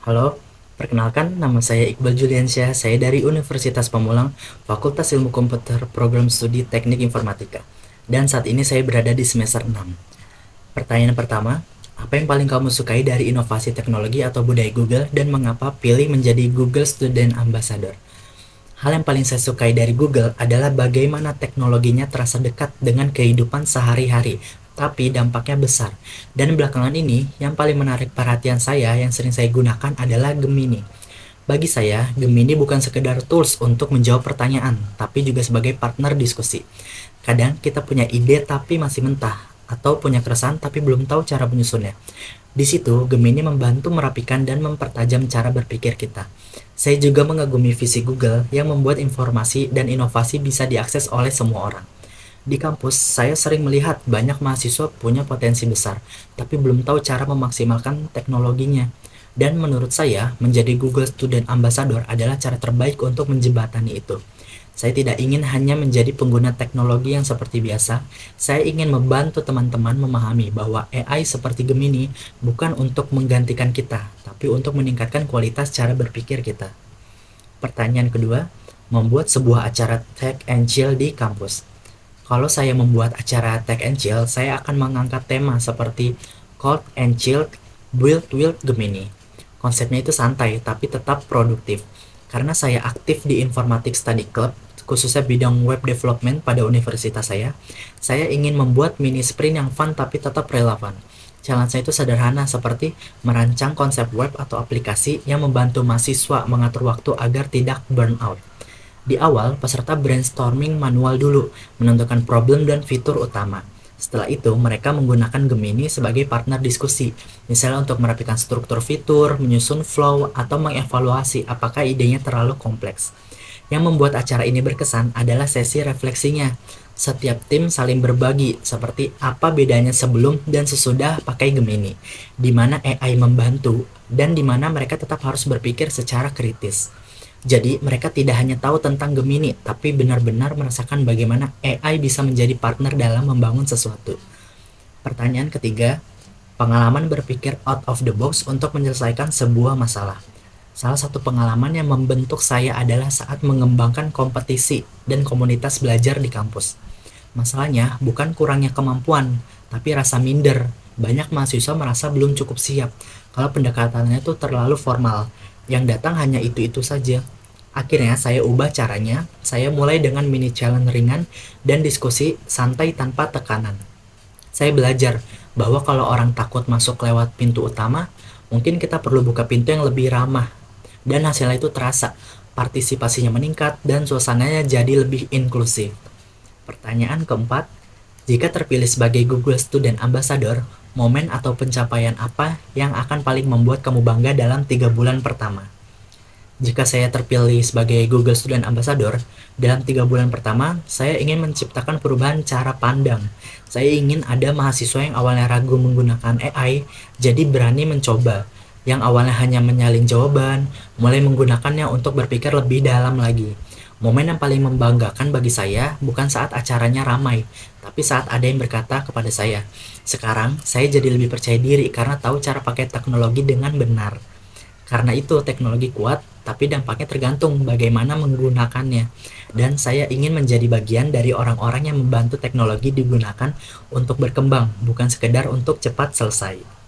Halo, perkenalkan nama saya Iqbal Juliansyah, saya dari Universitas Pamulang, Fakultas Ilmu Komputer, Program Studi Teknik Informatika. Dan saat ini saya berada di semester 6. Pertanyaan pertama, apa yang paling kamu sukai dari inovasi teknologi atau budaya Google dan mengapa pilih menjadi Google Student Ambassador? Hal yang paling saya sukai dari Google adalah bagaimana teknologinya terasa dekat dengan kehidupan sehari-hari, tapi dampaknya besar. Dan belakangan ini, yang paling menarik perhatian saya yang sering saya gunakan adalah Gemini. Bagi saya, Gemini bukan sekedar tools untuk menjawab pertanyaan, tapi juga sebagai partner diskusi. Kadang kita punya ide tapi masih mentah, atau punya keresahan tapi belum tahu cara menyusunnya. Di situ, Gemini membantu merapikan dan mempertajam cara berpikir kita. Saya juga mengagumi visi Google yang membuat informasi dan inovasi bisa diakses oleh semua orang. Di kampus, saya sering melihat banyak mahasiswa punya potensi besar, tapi belum tahu cara memaksimalkan teknologinya. Dan menurut saya, menjadi Google Student Ambassador adalah cara terbaik untuk menjembatani itu. Saya tidak ingin hanya menjadi pengguna teknologi yang seperti biasa, saya ingin membantu teman-teman memahami bahwa AI seperti Gemini bukan untuk menggantikan kita, tapi untuk meningkatkan kualitas cara berpikir kita. Pertanyaan kedua, membuat sebuah acara Tech and Chill di kampus. Kalau saya membuat acara Tech and Chill, saya akan mengangkat tema seperti Cold and Chilled Build with Gemini. Konsepnya itu santai, tapi tetap produktif. Karena saya aktif di Informatik Study Club, khususnya bidang web development pada universitas saya ingin membuat mini sprint yang fun tapi tetap relevan. Challenge-nya itu sederhana seperti merancang konsep web atau aplikasi yang membantu mahasiswa mengatur waktu agar tidak burn out. Di awal, peserta brainstorming manual dulu, menentukan problem dan fitur utama. Setelah itu, mereka menggunakan Gemini sebagai partner diskusi, misalnya untuk merapikan struktur fitur, menyusun flow, atau mengevaluasi apakah idenya terlalu kompleks. Yang membuat acara ini berkesan adalah sesi refleksinya. Setiap tim saling berbagi seperti apa bedanya sebelum dan sesudah pakai Gemini, di mana AI membantu dan di mana mereka tetap harus berpikir secara kritis. Jadi mereka tidak hanya tahu tentang Gemini, tapi benar-benar merasakan bagaimana AI bisa menjadi partner dalam membangun sesuatu. Pertanyaan ketiga, pengalaman berpikir out of the box untuk menyelesaikan sebuah masalah. Salah satu pengalaman yang membentuk saya adalah saat mengembangkan kompetisi dan komunitas belajar di kampus. Masalahnya bukan kurangnya kemampuan, tapi rasa minder. Banyak mahasiswa merasa belum cukup siap kalau pendekatannya itu terlalu formal. Yang datang hanya itu-itu saja. Akhirnya saya ubah caranya, saya mulai dengan mini challenge ringan dan diskusi santai tanpa tekanan. Saya belajar bahwa kalau orang takut masuk lewat pintu utama, mungkin kita perlu buka pintu yang lebih ramah. Dan hasilnya itu terasa, partisipasinya meningkat dan suasananya jadi lebih inklusif. Pertanyaan keempat, jika terpilih sebagai Google Student Ambassador, momen atau pencapaian apa yang akan paling membuat kamu bangga dalam 3 bulan pertama? Jika saya terpilih sebagai Google Student Ambassador, dalam 3 bulan pertama, saya ingin menciptakan perubahan cara pandang. Saya ingin ada mahasiswa yang awalnya ragu menggunakan AI, jadi berani mencoba. Yang awalnya hanya menyalin jawaban, mulai menggunakannya untuk berpikir lebih dalam lagi. Momen yang paling membanggakan bagi saya bukan saat acaranya ramai, tapi saat ada yang berkata kepada saya, "Sekarang saya jadi lebih percaya diri karena tahu cara pakai teknologi dengan benar." Karena itu teknologi kuat, tapi dampaknya tergantung bagaimana menggunakannya. Dan saya ingin menjadi bagian dari orang-orang yang membantu teknologi digunakan untuk berkembang, bukan sekedar untuk cepat selesai.